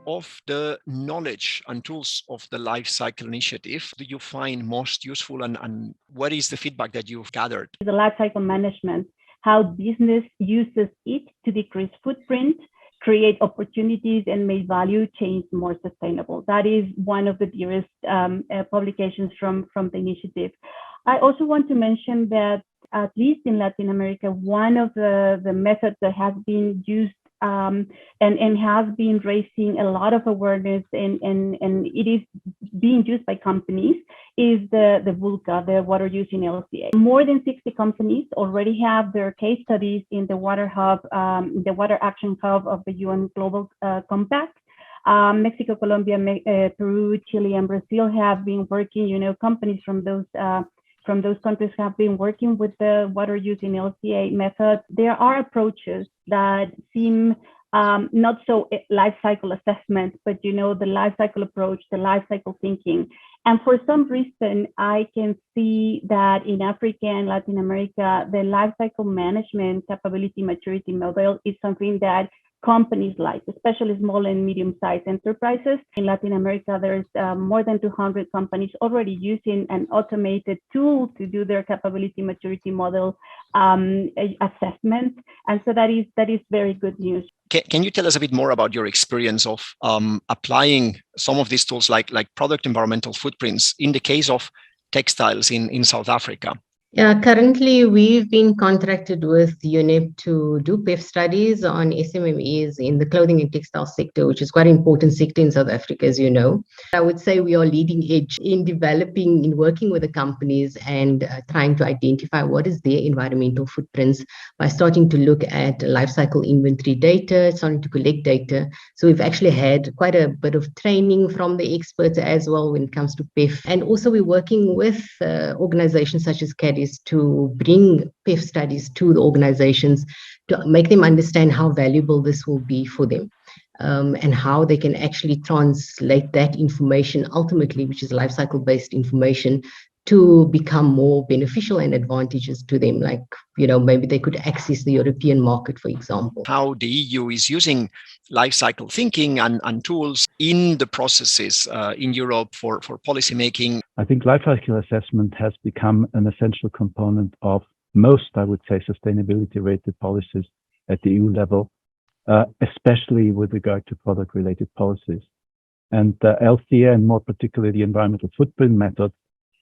of the knowledge and tools of the life cycle initiative do you find most useful, and what is the feedback that you've gathered? The life cycle management, how business uses it to decrease footprint, create opportunities, and make value chains more sustainable. That is one of the dearest publications from the initiative. I also want to mention that, at least in Latin America, one of the methods that has been used and has been raising a lot of awareness, and it is being used by companies, is the VULCA, the Water Use in LCA. More than 60 companies already have their case studies in the Water Hub, the Water Action Hub of the UN Global Compact. Mexico, Colombia, Peru, Chile, and Brazil have been working, companies from those countries have been working with the water use in LCA method. There are approaches that seem not so life cycle assessment, but the life cycle approach, the life cycle thinking. And for some reason, I can see that in Africa and Latin America, the life cycle management capability maturity model is something that companies like, especially small and medium-sized enterprises. In Latin America, there's more than 200 companies already using an automated tool to do their capability maturity model assessment. And so that is very good news. Can you tell us a bit more about your experience of applying some of these tools like product environmental footprints in the case of textiles in South Africa? Yeah, currently we've been contracted with UNEP to do PEF studies on SMMEs in the clothing and textile sector, which is quite an important sector in South Africa, as you know. I would say we are leading edge in working with the companies and trying to identify what is their environmental footprints by starting to look at life cycle inventory data, starting to collect data. So we've actually had quite a bit of training from the experts as well when it comes to PEF. And also we're working with organizations such as CADI to bring PEF studies to the organizations to make them understand how valuable this will be for them, and how they can actually translate that information ultimately, which is life cycle based information, to become more beneficial and advantageous to them. Like, maybe they could access the European market, for example. How the EU is using life cycle thinking and tools in the processes in Europe for policy making. I think life cycle assessment has become an essential component of most, I would say, sustainability related policies at the EU level, especially with regard to product related policies. And LCA, and more particularly the environmental footprint method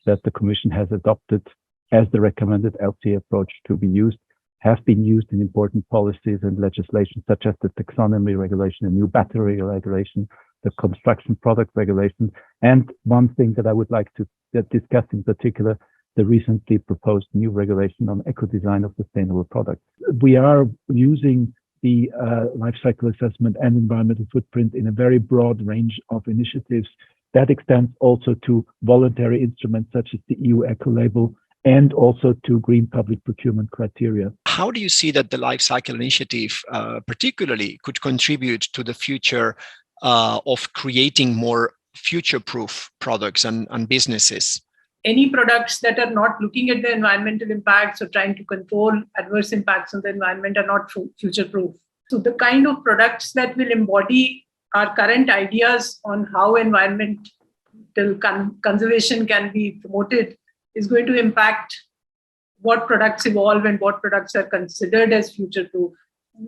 that the Commission has adopted as the recommended LCA approach to be used, have been used in important policies and legislation such as the taxonomy regulation, the new battery regulation, the construction product regulation. And one thing that I would like to discuss in particular, the recently proposed new regulation on eco-design of sustainable products. We are using the life cycle assessment and environmental footprint in a very broad range of initiatives. That extends also to voluntary instruments such as the EU Eco-Label and also to green public procurement criteria. How do you see that the life cycle initiative particularly could contribute to the future of creating more future-proof products and businesses? Any products that are not looking at the environmental impacts or trying to control adverse impacts on the environment are not future-proof. So the kind of products that will embody our current ideas on how environmental conservation can be promoted is going to impact what products evolve and what products are considered as future-proof.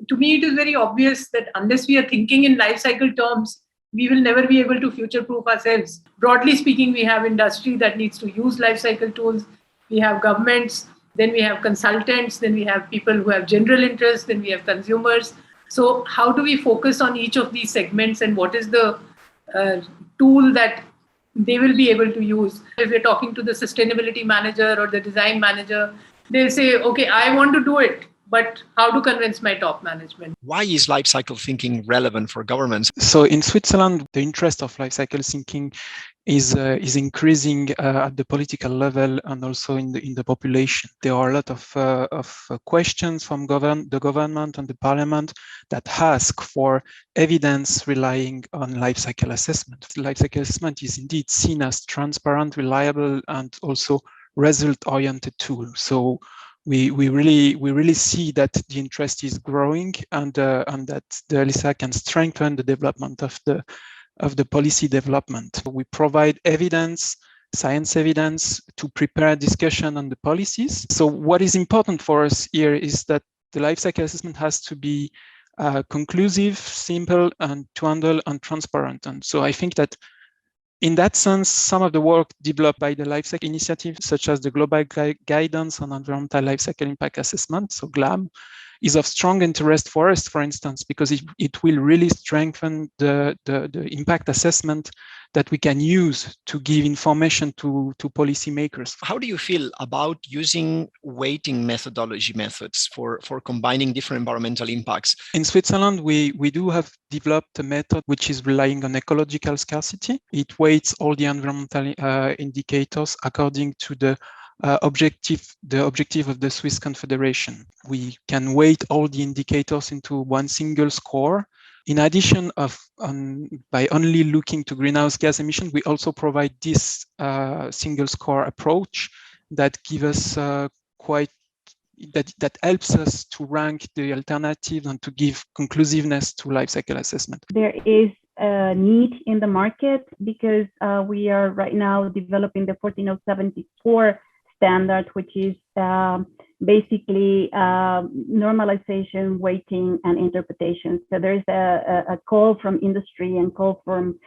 To me, it is very obvious that unless we are thinking in life cycle terms, we will never be able to future-proof ourselves. Broadly speaking, we have industry that needs to use life cycle tools. We have governments, then we have consultants, then we have people who have general interest, then we have consumers. So how do we focus on each of these segments, and what is the tool that they will be able to use? If we're talking to the sustainability manager or the design manager, they'll say, okay, I want to do it, but how to convince my top management? Why is life cycle thinking relevant for governments? So in Switzerland, the interest of life cycle thinking is increasing at the political level and also in the population. There are a lot of questions from the government and the parliament that ask for evidence relying on life cycle assessment. Life cycle assessment is indeed seen as transparent, reliable, and also result-oriented tool. So we really see that the interest is growing, and that the LSA can strengthen the development of the policy development. We provide evidence, science evidence, to prepare a discussion on the policies. So what is important for us here is that the life cycle assessment has to be conclusive, simple, and to handle, and transparent. And so I think that in that sense, some of the work developed by the Life Cycle Initiative, such as the Global Guidance on Environmental Life Cycle Impact Assessment, so GLAM, is of strong interest for us, for instance, because it will really strengthen the impact assessment that we can use to give information to policymakers. How do you feel about using weighting methods for combining different environmental impacts? In Switzerland, we do have developed a method which is relying on ecological scarcity. It weights all the environmental indicators according to the objective of the Swiss Confederation. We can weight all the indicators into one single score. In addition by only looking to greenhouse gas emissions, we also provide this single score approach that gives us that helps us to rank the alternatives and to give conclusiveness to life cycle assessment. There is a need in the market because we are right now developing the 14074 standard, which is basically normalization, weighting, and interpretation. So there's a call from industry and call from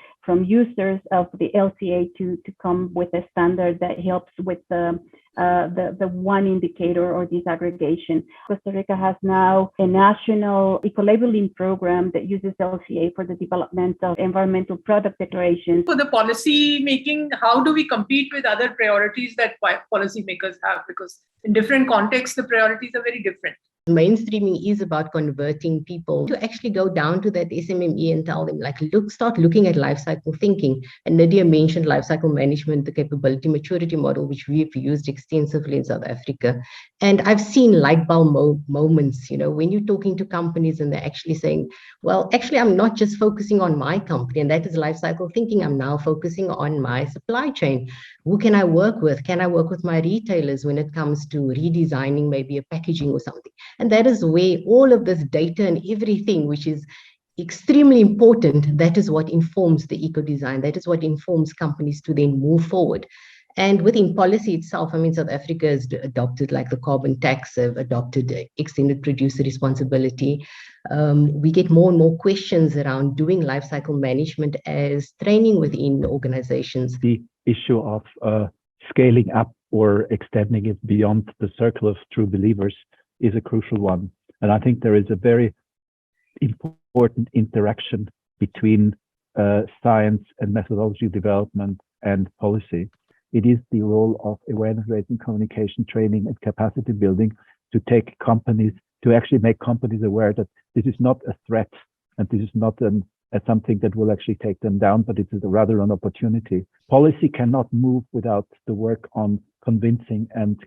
users of the LCA to come with a standard that helps with the one indicator or disaggregation. Costa Rica has now a national eco-labeling program that uses LCA for the development of environmental product declarations. For the policy making, how do we compete with other priorities that policymakers have? Because in different contexts, the priorities are very different. Mainstreaming is about converting people to actually go down to that SMME and tell them, like, start looking at life cycle thinking. And Nadia mentioned life cycle management, the capability maturity model, which we've used extensively in South Africa. And I've seen light bulb moments, when you're talking to companies and they're actually saying, well, actually, I'm not just focusing on my company, and that is life cycle thinking. I'm now focusing on my supply chain. Who can I work with? Can I work with my retailers when it comes to redesigning maybe a packaging or something? And that is where all of this data and everything, which is extremely important, that is what informs the eco-design. That is what informs companies to then move forward. And within policy itself, South Africa has adopted like the carbon tax, have adopted extended producer responsibility. We get more and more questions around doing life cycle management as training within organizations. The issue of scaling up or extending it beyond the circle of true believers is a crucial one. And I think there is a very important interaction between science and methodology development and policy. It is the role of awareness raising, communication training, and capacity building to take companies, to actually make companies aware that this is not a threat and this is not something that will actually take them down, but it is rather an opportunity. Policy cannot move without the work on convincing and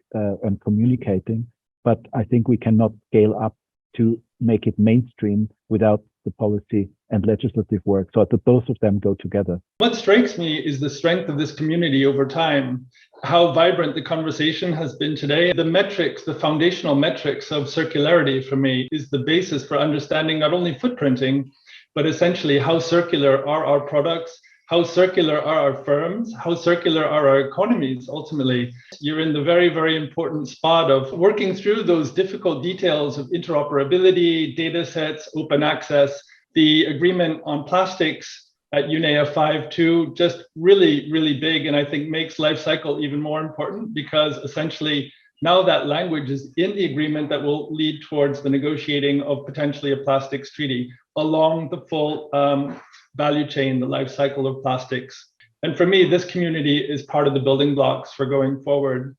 communicating, but I think we cannot scale up to make it mainstream without the policy and legislative work. So that both of them go together. What strikes me is the strength of this community over time, how vibrant the conversation has been today. The metrics, the foundational metrics of circularity for me is the basis for understanding not only footprinting, but essentially how circular are our products, how circular are our firms, how circular are our economies ultimately. You're in the very, very important spot of working through those difficult details of interoperability, data sets, open access. The agreement on plastics at UNEA 5.2, just really, really big, and I think makes life cycle even more important, because essentially now that language is in the agreement that will lead towards the negotiating of potentially a plastics treaty along the full value chain, the life cycle of plastics. And for me, this community is part of the building blocks for going forward.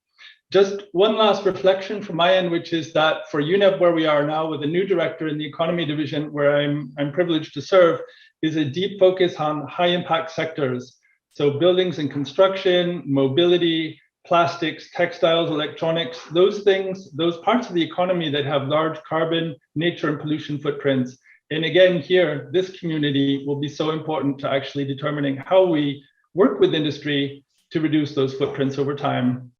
Just one last reflection from my end, which is that for UNEP, where we are now with a new director in the economy division, where I'm privileged to serve, is a deep focus on high impact sectors. So buildings and construction, mobility, plastics, textiles, electronics, those things, those parts of the economy that have large carbon, nature, and pollution footprints. And again, here, this community will be so important to actually determining how we work with industry to reduce those footprints over time.